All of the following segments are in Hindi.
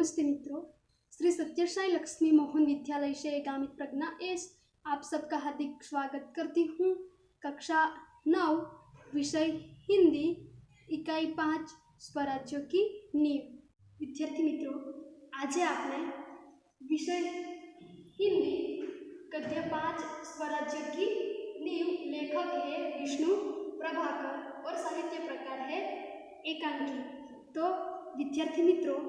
नमस्ते मित्रों, श्री सत्यसाई लक्ष्मी मोहन विद्यालय से गामित प्रज्ञा एस आप सबका हार्दिक स्वागत करती हूँ। कक्षा 9 विषय हिंदी इकाई 5 स्वराज्यों की नींव। विद्यार्थी मित्रों, आज आपने विषय हिंदी गद्य 5 स्वराज्य की नींव, लेखक है विष्णु प्रभाकर और साहित्य प्रकार है एकांकी। तो विद्यार्थी मित्रों,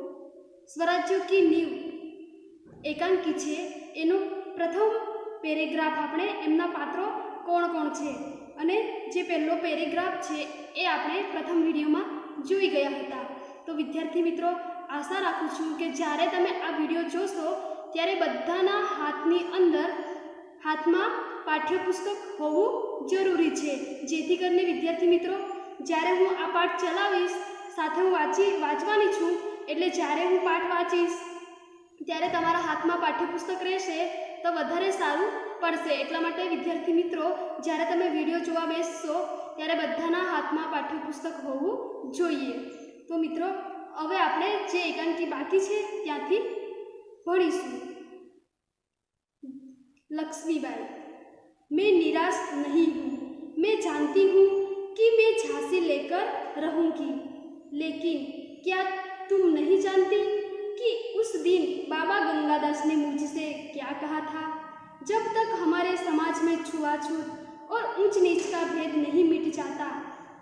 स्वराज्यों की नींव एकांकी छे एनो प्रथम पेरेग्राफ आपणे एमना पात्रो कोण कोण छे अने जे पहेलो पेरेग्राफ छे ए आपणे प्रथम विडियोमां जोई गया हता। तो विद्यार्थी मित्रों, आशा राखुं छुं के ज्यारे तमे आ विडियो जोशो त्यारे बधाना हाथनी अंदर हाथमां पाठ्यपुस्तक होवुं जरूरी छे, जेथी करीने विद्यार्थी मित्रों ज्यारे हूँ आ पाठ चलावीश साथे हूँ वांचवानी छुं एटले ज्यारे हूँ पाठ वांचीश त्यारे तमारा हाथमां पाठ्यपुस्तक रहेशे तो वधारे सारुं पड़शे। एटला माटे विद्यार्थी मित्रों ज्यारे तमे विडियो जोवा बेसशो त्यारे बधाना हाथमां पाठ्यपुस्तक होवुं जोईए। तो मित्रों, हवे आपणे जे एकांकी बाकी छे त्यांथी भणीशुं। लक्ष्मीबाई, मैं निराश नहीं हूँ। मैं जानती हूँ कि मैं झांसी लेकर रहूंगी, लेकिन क्या तुम नहीं जानती कि उस दिन बाबा गंगादास ने मुझसे क्या कहा था? जब तक हमारे समाज में छुआछूत और ऊंच नीच का भेद नहीं मिट जाता,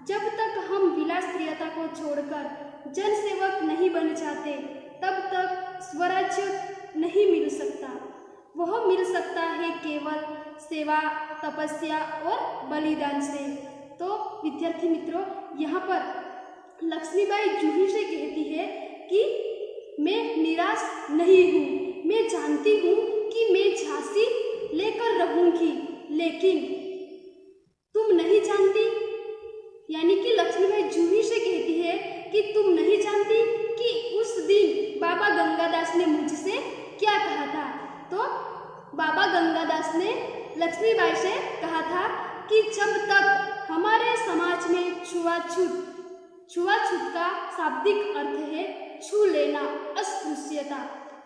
जब तक हम विलास प्रियता को छोड़कर जनसेवक नहीं बन जाते, तब तक स्वराज्य नहीं मिल सकता। वह मिल सकता है केवल सेवा, तपस्या और बलिदान से। तो विद्यार्थी मित्रों, यहाँ पर लक्ष्मीबाई जूही से कहती है कि मैं निराश नहीं हूँ। मैं जानती हूँ कि मैं झांसी लेकर रहूंगी, लेकिन तुम नहीं जानती। यानी कि लक्ष्मीबाई जूही से कहती है कि तुम नहीं जानती कि उस दिन बाबा गंगादास ने मुझसे क्या कहा था। तो बाबा गंगादास ने लक्ष्मीबाई से कहा था कि जब तक हमारे समाज में छुआछूत का शाब्दिक अर्थ है छू लेना, अस्पृश्यता।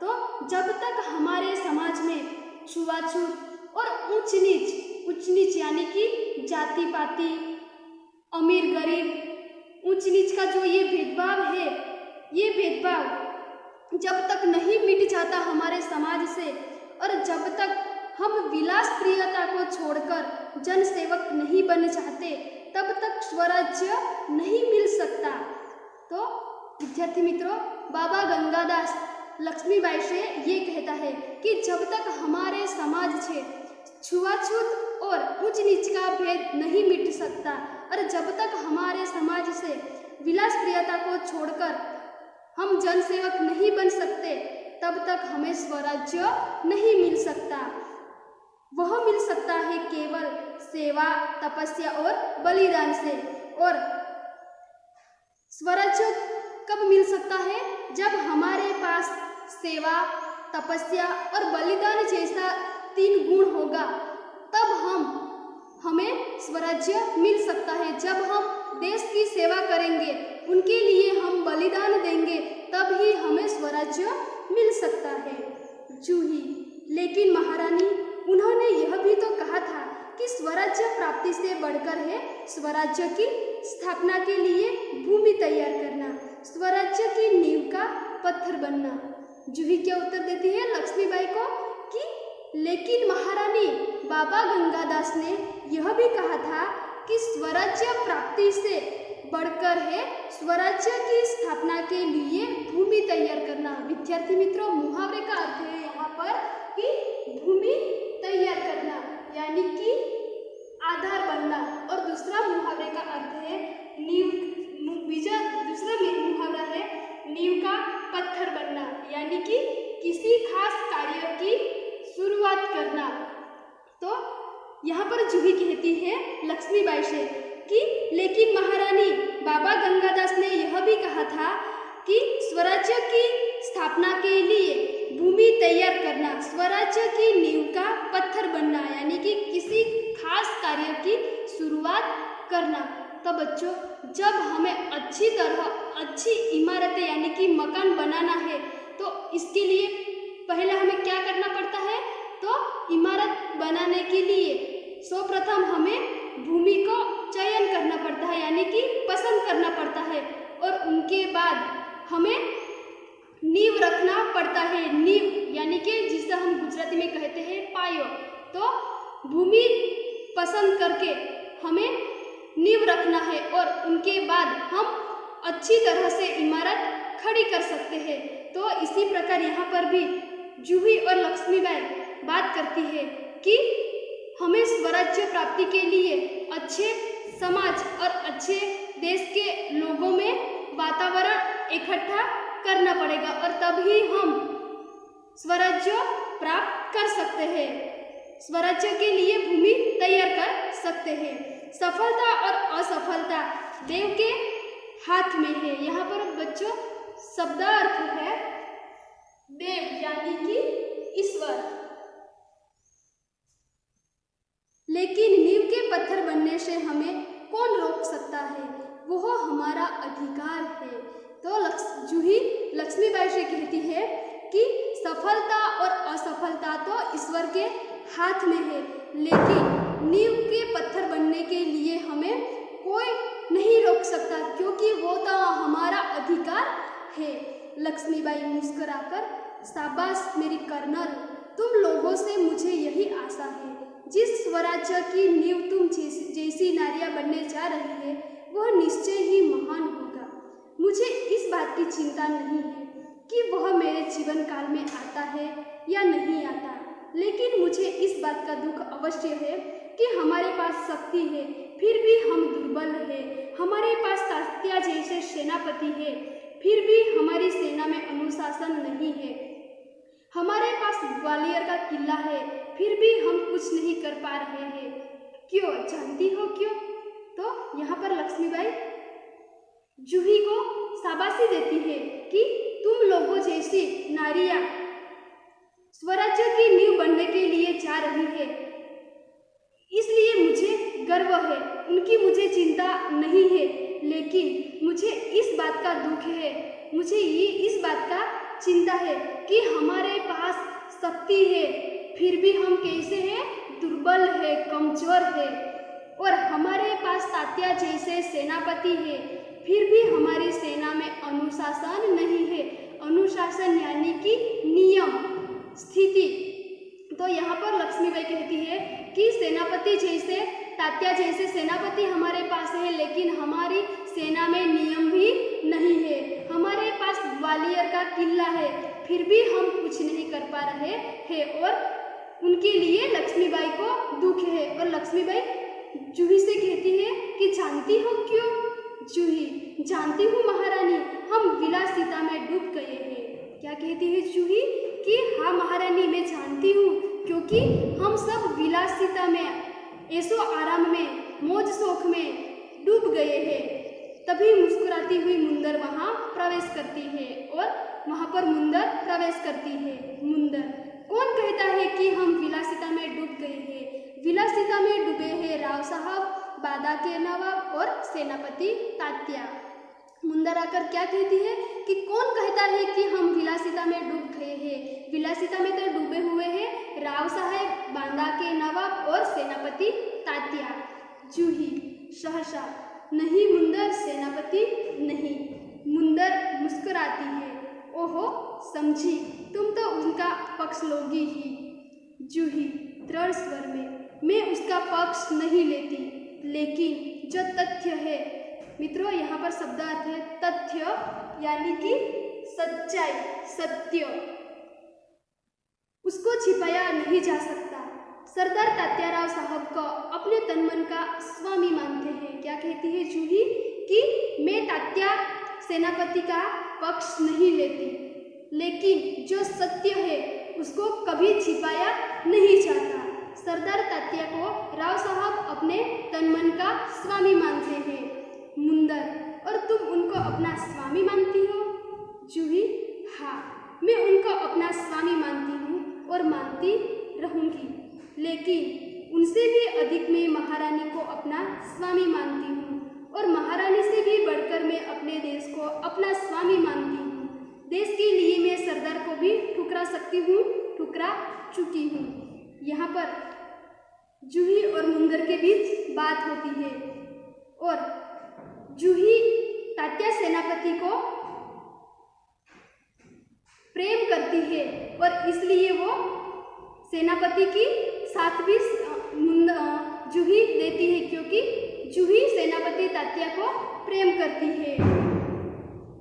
तो जब तक हमारे समाज में छुआछूत और ऊंच नीच यानी कि जाति पाति, अमीर गरीब, ऊंच नीच का जो ये भेदभाव है, ये भेदभाव जब तक नहीं मिट जाता हमारे समाज से और जब तक हम विलास प्रियता को छोड़कर जनसेवक नहीं बन जाते, तब तक स्वराज्य नहीं मिल सकता। तो विद्यार्थी मित्रों, बाबा गंगादास लक्ष्मीबाई से ये कहता है कि जब तक हमारे समाज से छुआछूत और ऊंच नीच का भेद नहीं मिट सकता और जब तक हमारे समाज से विलास प्रियता को छोड़कर हम जनसेवक नहीं बन सकते, तब तक हमें स्वराज्य नहीं मिल सकता। वह मिल सकता है केवल सेवा, तपस्या और बलिदान से। और स्वराज्य कब मिल सकता है? जब हमारे पास सेवा, तपस्या और बलिदान जैसा 3 गुण होगा, तब हमें स्वराज्य मिल सकता है। जब हम देश की सेवा करेंगे, उनके लिए हम बलिदान देंगे, तब ही हमें स्वराज्य मिल सकता है। जूही, लेकिन महारानी, उन्होंने यह भी तो कहा था कि स्वराज्य प्राप्ति से बढ़कर है स्वराज्य की स्थापना के लिए भूमि तैयार करना, स्वराज्य की नींव का पत्थर बनना। जूही क्या उत्तर देती है लक्ष्मीबाई को कि लेकिन महारानी, बाबा गंगादास ने यह भी कहा था कि स्वराज्य प्राप्ति से बढ़कर है स्वराज्य की स्थापना के लिए भूमि तैयार करना। विद्यार्थी मित्रों, मुहावरे का अर्थ है यहाँ पर कि भूमि तैयार करना यानी कि आधार बनना, और दूसरा मुहावरे का अर्थ है नींव। दूसरा मुहावरा है नींव का पत्थर बनना, यानी कि किसी खास कार्य की शुरुआत करना। तो यहाँ पर जूही कहती है लक्ष्मीबाई से कि लेकिन महारानी, बाबा गंगादास ने यह भी कहा था कि स्वराज्य की स्थापना के लिए भूमि तैयार करना, स्वराज्य की नींव का पत्थर बनना, यानी कि किसी खास कार्य की शुरुआत करना। तो बच्चों, जब हमें अच्छी इमारतें यानी कि मकान बनाना है, तो इसके लिए पहले हमें क्या करना पड़ता है? तो इमारत बनाने के लिए सर्वप्रथम हमें भूमि को चयन करना पड़ता है, यानी कि पसंद करना पड़ता है, और उनके बाद हमें नींव रखना पड़ता है। नींव यानी कि जिसे हम गुजराती में कहते हैं पायो। तो भूमि पसंद करके हमें नींव रखना है और उनके बाद हम अच्छी तरह से इमारत खड़ी कर सकते हैं। तो इसी प्रकार यहाँ पर भी जूही और लक्ष्मीबाई बात करती है कि हमें स्वराज्य प्राप्ति के लिए अच्छे समाज और अच्छे देश के लोगों में वातावरण इकट्ठा करना पड़ेगा और तभी हम स्वराज्य प्राप्त कर सकते हैं, स्वराज्य के लिए भूमि तैयार कर सकते हैं। सफलता और असफलता देव के हाथ में है। यहाँ पर बच्चों शब्दार्थ है देव यानी कि ईश्वर। लेकिन नींव के पत्थर बनने से हमें कौन रोक सकता है? वह हमारा अधिकार है। तो जूही लक्ष्मीबाई से कहती है कि सफलता और असफलता तो ईश्वर के हाथ में है, लेकिन नींव के पत्थर बनने के लिए हमें कोई नहीं रोक सकता, क्योंकि वो तो हमारा अधिकार है। लक्ष्मीबाई मुस्कुराकर, शाबाश मेरी कर्नल, तुम लोगों से मुझे यही आशा है। जिस स्वराज्य की नींव तुम जैसी नारियां बनने जा रही है वह निश्चय ही महान होगा। मुझे इस बात की चिंता नहीं है कि वह मेरे जीवन काल में आता है या नहीं आता, लेकिन मुझे इस बात का दुख अवश्य है कि हमारे पास शक्ति है फिर भी हम दुर्बल है। हमारे पास तात्या जैसे सेनापति है फिर भी हमारी सेना में अनुशासन नहीं है। हमारे पास ग्वालियर का किला है फिर भी हम कुछ नहीं कर पा रहे हैं। क्यों? जानती हो क्यों? तो यहाँ पर लक्ष्मीबाई जूही को शाबाशी देती है कि तुम लोगों जैसी नारियां स्वराज्य की नींव बनने के लिए जा रही है, इसलिए मुझे गर्व है। उनकी मुझे चिंता नहीं है, लेकिन मुझे इस बात का दुख है, मुझे ये इस बात का चिंता है कि हमारे पास शक्ति है फिर भी हम कैसे हैं? दुर्बल है, कमजोर है। और हमारे पास तात्या जैसे सेनापति है फिर भी हमारी सेना में अनुशासन नहीं है। अनुशासन यानी कि नियम, स्थिति। तो यहाँ पर लक्ष्मीबाई कहती है कि सेनापति जैसे, तात्या जैसे सेनापति हमारे पास है, लेकिन हमारी सेना में नियम भी नहीं है। हमारे पास ग्वालियर का किला है फिर भी हम कुछ नहीं कर पा रहे हैं, और उनके लिए लक्ष्मीबाई को दुख है। और लक्ष्मीबाई जूही से कहती है कि जानती हो क्यों? जूही, जानती हूँ महारानी, हम विलासिता में डूब गए हैं। क्या कहती है जूही? कि हाँ महारानी, मैं जानती हूँ, क्योंकि हम सब विलासिता में, ऐसो आराम में, मौज शौक में डूब गए हैं। तभी मुस्कुराती हुई मुंदर वहाँ प्रवेश करती है और वहाँ पर मुंदर प्रवेश करती है। मुंदर, कौन कहता है कि हम विलासिता में डूब गए हैं? विलासिता में डूबे हैं राव साहब, बादा के नवाब और सेनापति तात्या। मुंदर आकर क्या कहती है कि कौन कहता है कि हम विलासिता में डूब गए हैं? विलासिता में तो डूबे हुए हैं राव साहब, बांदा के नवाब और सेनापति तात्या। जूही सहसा, नहीं मुंदर, सेनापति नहीं। मुंदर मुस्कुराती है, ओहो समझी, तुम तो उनका पक्ष लोगी ही। जूही दृढ़ स्वर में, मैं उसका पक्ष नहीं लेती, लेकिन जो तथ्य है, मित्रों यहाँ पर शब्दार्थ है तथ्य यानी कि सच्चाई, सत्य, उसको छिपाया नहीं जा सकता। सरदार तात्याराव साहब को अपने तनमन का स्वामी मानते हैं। क्या कहती है जूही? कि मैं तात्या सेनापति का पक्ष नहीं लेती, लेकिन जो सत्य है उसको कभी छिपाया नहीं जाता। सरदार तात्या को राव साहब अपने तनमन का स्वामी मानते हैं। मुंदर, और तुम उनको अपना स्वामी मानती हो? जूही, हाँ, मैं उनको अपना स्वामी मानती हूँ और मानती रहूँगी, लेकिन उनसे भी अधिक मैं महारानी को अपना स्वामी मानती हूँ, और महारानी से भी बढ़कर मैं अपने देश को अपना स्वामी मानती हूँ। देश के लिए मैं सरदार को भी चुकी हूँ। यहाँ पर जूही और मुंदर के बीच बात होती है और जूही तात्या सेनापति को प्रेम करती है और इसलिए वो सेनापति की साथ भी जूही देती है, क्योंकि जूही सेनापति तात्या को प्रेम करती है।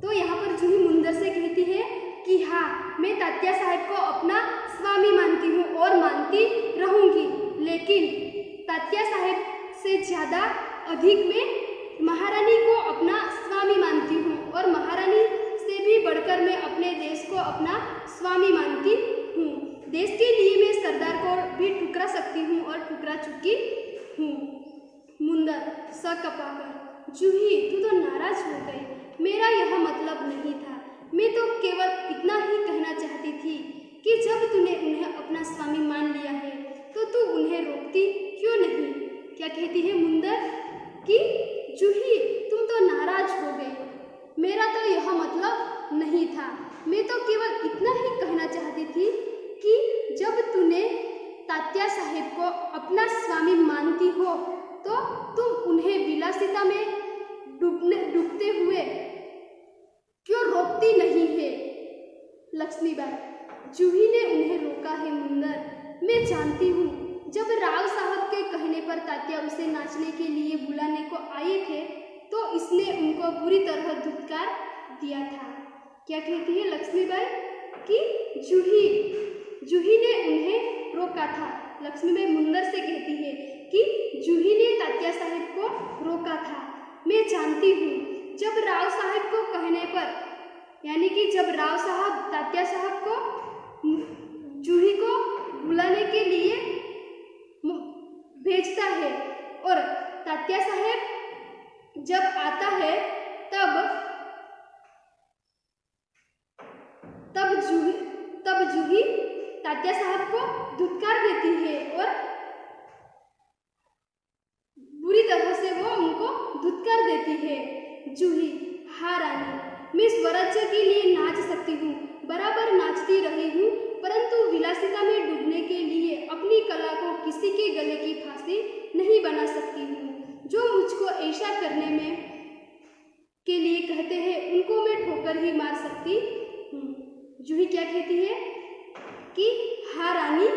तो यहाँ पर जूही मुंदर से कहती है कि हाँ, मैं तात्या साहब को अपना स्वामी मानती हूँ और मानती रहूँगी, लेकिन तात्या साहब से ज़्यादा अधिक मैं महारानी को अपना स्वामी मानती हूँ और महारानी से भी बढ़कर मैं अपने देश को अपना स्वामी मानती हूँ। देश के लिए मैं सरदार को भी ठुकरा सकती हूँ और ठुकरा चुकी हूँ। मुंदर सकपाकर, जूही तू तो नाराज हो गई, मेरा यह मतलब नहीं था। मैं तो केवल इतना ही कहना चाहती थी कि जब तूने उन्हें अपना स्वामी मान लिया है तो तू उन्हें रोकती क्यों नहीं। क्या कहती है मुंदर कि जूही तुम तो नाराज हो गई, मेरा तो यह मतलब नहीं था। मैं तो केवल इतना ही कहना चाहती थी कि जब तूने तात्या साहेब को अपना स्वामी मानती हो तो तुम उन्हें विलासिता में डूबते हुए क्यों रोकती नहीं है। लक्ष्मीबाई, जूही ने उन्हें रोका है मुंदर, मैं जानती हूँ जब राव साहब के कहने पर तात्या उसे नाचने के लिए बुलाने को आए थे तो इसने उनको बुरी तरह धुतकार दिया था। क्या कहती है लक्ष्मीबाई कि जूही ने उन्हें रोका था। लक्ष्मीबाई मुंदर से कहती है कि जूही ने तात्या साहब को रोका था। मैं जानती हूँ जब राव साहब को कहने पर, यानी कि जब राव साहब तात्या साहब को जूही को बुलाने के लिए भेजता है और तात्या साहब जब आता है तब जूही तात्या साहब को धुतकार देती है और बुरी तरह से वो उनको धुतकार देती है। जूही, हाँ रानी, मैं स्वराज्य के लिए नाच सकती हूँ, बराबर नाचती रही हूँ, परंतु विलासिता में डूबने के लिए अपनी कला को किसी के गले की फांसी नहीं बना सकती हूँ। जो मुझको ऐसा करने में के लिए कहते हैं उनको मैं ठोकर ही मार सकती हूँ। जूही क्या कहती है कि हाँ रानी,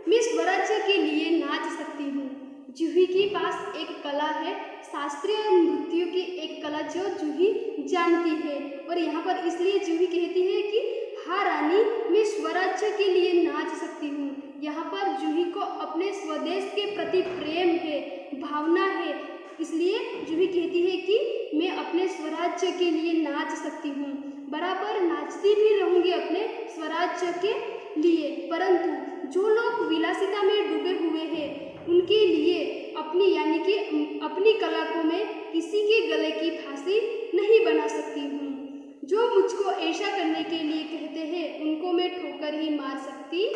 मैं स्वराज्य के लिए नाच सकती हूँ। जूही के पास एक कला है, शास्त्रीय नृत्य की एक कला जो जूही जानती है और यहाँ पर इसलिए जूही कहती है कि हाँ रानी, मैं स्वराज्य के लिए नाच सकती हूँ। यहाँ पर जूही को अपने स्वदेश के प्रति प्रेम है, भावना है, इसलिए जूही कहती है कि मैं अपने स्वराज्य के लिए नाच सकती हूँ, बराबर नाचती भी रहूँगी अपने स्वराज्य के लिए, परंतु जो लोग विलासिता में डूबे हुए हैं उनके लिए अपनी, यानी कि अपनी कला को मैं किसी के गले की फांसी नहीं बना सकती हूँ। जो मुझको ऐसा करने के लिए कहते हैं उनको मैं ठोकर ही मार सकती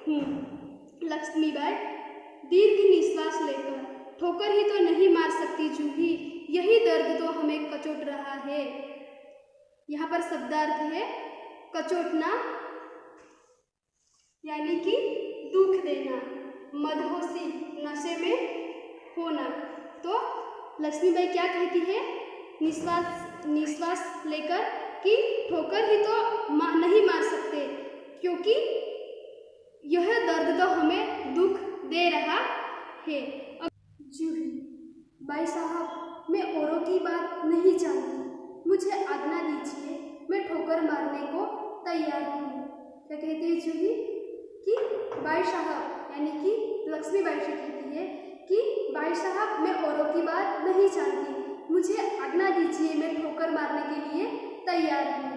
हूँ। लक्ष्मीबाई दीर्घ निश्वास लेकर, ठोकर ही तो नहीं मार सकती जूही, यही दर्द तो हमें कचोट रहा है। यहाँ पर शब्दार्थ है कचोटना, यानी कि दुख देना, मदहोशी, नशे में होना। तो लक्ष्मीबाई क्या कहती है निश्वास लेकर कि ठोकर ही तो नहीं मार सकते, क्योंकि यह दर्द तो हमें दुख दे रहा है। अब जूही, भाई साहब, मैं औरों की बात नहीं जानती, मुझे आज्ञा दीजिए, मैं ठोकर मारने को तैयार हूँ। क्या कहती है जूही कि भाई साहब, यानी कि लक्ष्मीबाई से कहती है कि भाई साहब, मैं औरों की बात नहीं जानती, मुझे आज्ञा दीजिए, मैं ठोकर मारने के लिए तैयार हूँ।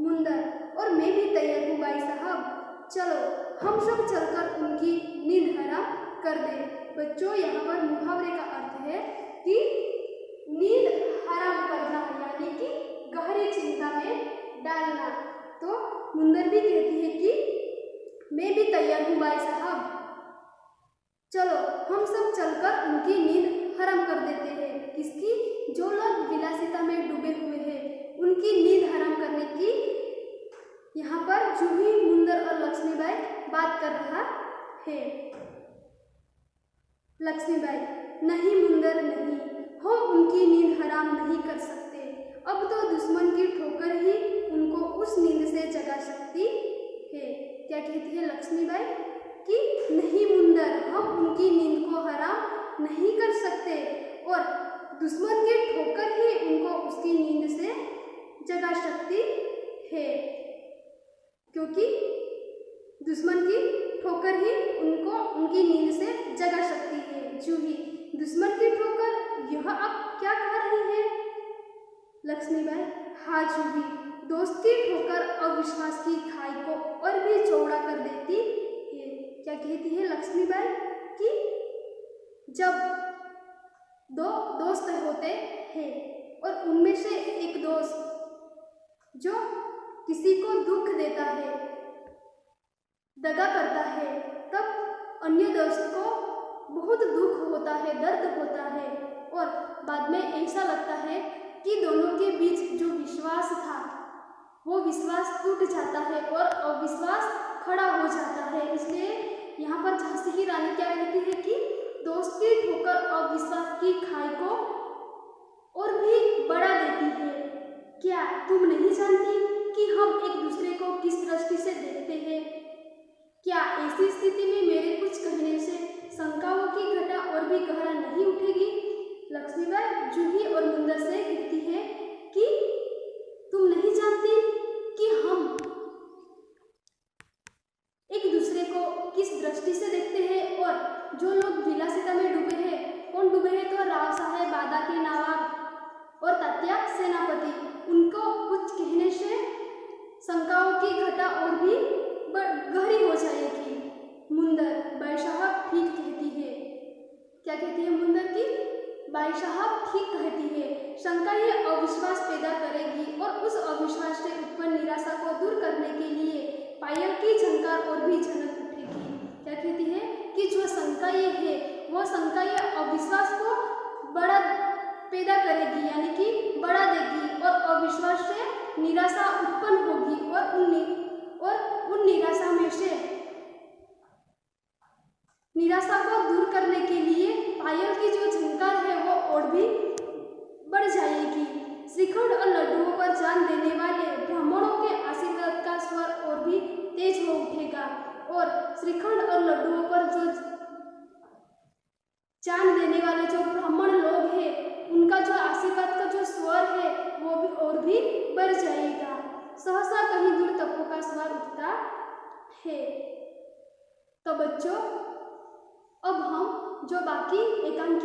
मुंदर, और मैं भी तैयार हूँ भाई साहब, चलो हम सब चलकर उनकी नींद हराम कर दें। बच्चों, यहाँ पर मुहावरे का अर्थ है कि नींद हराम करना, यानी कि गहरी चिंता में डालना। तो मुंदर भी कहती है कि मैं भी तैयार हूँ भाई साहब, चलो हम सब चलकर उनकी नींद हराम कर देते हैं। किसकी? जो लोग विलासिता में डूबे हुए हैं उनकी नींद हराम करने की यहाँ पर जूही, मुंदर और लक्ष्मीबाई बात कर रहा है। लक्ष्मीबाई, नहीं मुंदर नहीं, हम उनकी नींद हराम नहीं कर सकते। अब तो दुश्मन की ठोकर ही उनको उस नींद से जगा सकती है। क्या कहती है लक्ष्मीबाई कि नहीं मुंदर, हम उनकी नींद को हराम नहीं कर सकते और दुश्मन की ठोकर ही उनको उसकी नींद से जगा सकती है, क्योंकि दुश्मन की ठोकर ही उनको उनकी नींद से जगा सकती है। जूही, दुश्मन की ठोकर, यह आप क्या कह रही है? लक्ष्मीबाई, हाँ जूही, दोस्त की ठोकर अविश्वास की खाई को और भी चौड़ा कर देती है। क्या कहती है लक्ष्मीबाई कि जब दो दोस्त होते हैं और उनमें से एक दोस्त जो किसी को दुख देता है, दगा करता है, तब अन्य दोस्त को बहुत दुख होता है, दर्द होता है और बाद में ऐसा लगता है कि दोनों के बीच जो विश्वास था वो विश्वास टूट जाता है और अविश्वास खड़ा हो जाता है। इसलिए यहाँ पर झांसी की रानी क्या कहती है कि दोस्त की ठोकर अविश्वास की खाई को और भी बढ़ा देती है। क्या तुम नहीं जानती कि हम एक दूसरे को किस दृष्टि से देखते हैं? क्या ऐसी स्थिति में मेरे कुछ कहने से शंकाओं की घटा और भी गहरा नहीं उठेगी? लक्ष्मीबाई जूही और मुंदर से कहती है कि तुम नहीं जानती कि हम एक दूसरे को किस दृष्टि से देखते हैं और जो लोग विलासिता में डूबे हैं, कौन डूबे हैं? तो राव साहेब, बादा के नवाब और तात्या सेनापति, उनको कुछ कहने से शंकाओं की घटा और भी गहरी हो जाएगी। मुंदर, बाई साहब ठीक कहती है। क्या कहती है मुंदर की? बाई साहब ठीक कहती है। शंका ये अविश्वास पैदा करेगी और उस अविश्वास से उत्पन्न निराशा को दूर करने के लिए पायल की झंकार और भी झनक उठेगी। क्या कहती है कि जो शंका ये है वो शंका ये अविश्वास को बड़ा पैदा करेगी, यानी कि बढ़ा देगी और अविश्वास से निराशा उत्पन्न होगी और उन निराशा में से निराशा को दूर करने के लिए पायल की जो झंकार है वो और भी बढ़ जाएगी। श्रीखंड और लड्डुओं पर जान देने वाले ब्राह्मणों के आशीर्वाद का स्वर और भी तेज हो उठेगा और श्रीखंड और लड्डुओं पर जो जान देने वाले जो ब्राह्मण लोग हैं उनका जो आशीर्वाद का जो स्वर है वो भी और भी बढ़ जाएगा। सहसा कहीं दूर तपों का स्वर उठता है। तो बच्चों, अब हम जो बाकी एकांकी